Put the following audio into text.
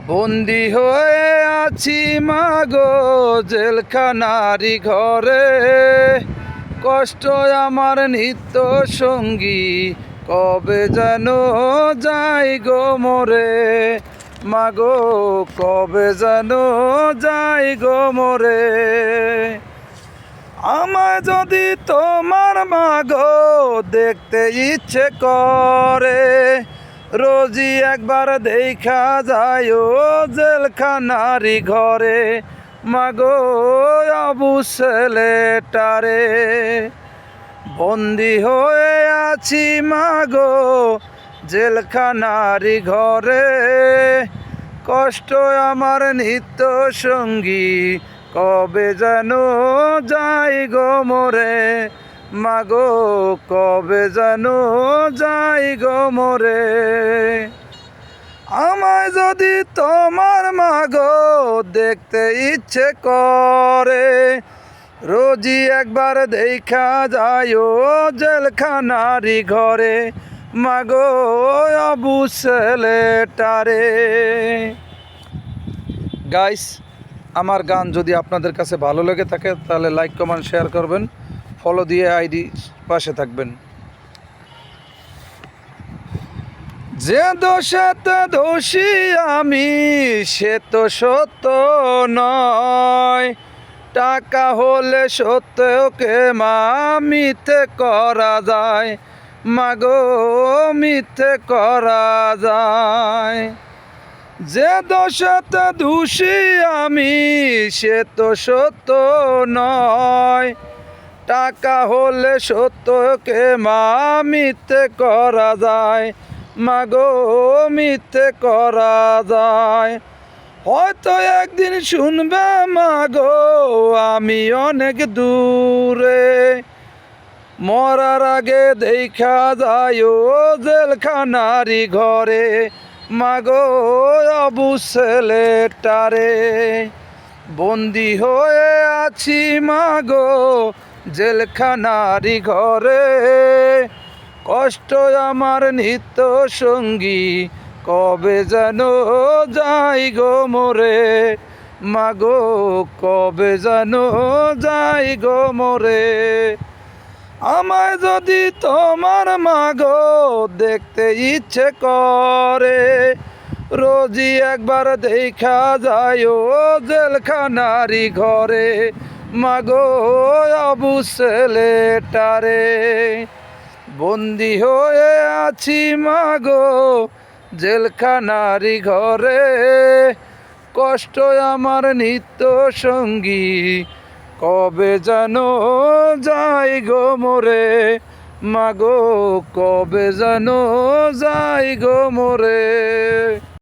বন্দি হয়ে আছি মাগো জেলখানারি ঘরে, কষ্ট আমার নিত্য সঙ্গী, কবে যেন যাই গো মরে। মাগো কবে যেন যাই গো মরে। আমায় যদি তোমার মাগো দেখতে ইচ্ছে করে, রোজই একবার দেখা যায় জেলখানারি ঘরে। মাগো আবু ছেলেটারে, বন্দি হয়ে আছি মাগো জেলখানারি ঘরে, কষ্ট আমার নিত্য সঙ্গী, কবে যেন যাই গো মরে। মাগো কবে যেন যাই গো মরে। আমায় যদি তোমার মাগো দেখতে ইচ্ছে করে, রোজই একবার দেখা যায় জেলখানারি ঘরে। মাগো আবু ছেলেটারে। গাইস, আমার গান যদি আপনাদের কাছে ভালো লেগে থাকে তাহলে লাইক কমেন্ট শেয়ার করবেন, ফলো দিয়ে আইডি পাশে থাকবেন। যে দোষেতে দোষী আমি সে তো সত্য নয়, টাকা হলে সত্যকে মা মিথ্যে করা যায়। মাগো মিথ্যে করা যায়। যে দোষেতে দোষী আমি সে তো সত্য নয়, টাকা হলে সত্যকে মা মিথ্যে করা যায়। মাগো মিথ্যে করা যায়। হয়তো একদিন শুনবে মাগো আমি অনেক দূরে, মরার আগে দেখা যায় জেলখানারি ঘরে। মাগো আবু ছেলেটারে, বন্দি হয়ে আছি মাগো জেলখানারি ঘরে, কষ্ট আমার নিত্য সঙ্গী, কবে যেন যাই গো মরে। মাগো কবে যেন যাই গো মরে। আমায় যদি তোমার মাগো দেখতে ইচ্ছে করে, রোজই একবার দেখা যায় জেলখানারি ঘরে। মাগো আবু ছেলেটারে, বন্দি হয়ে আছি মাগো জেলখানারি ঘরে, কষ্ট আমার নিত্য সঙ্গী, কবে যেন যাই গো মরে। মাগো কবে যেন যাই গো মরে।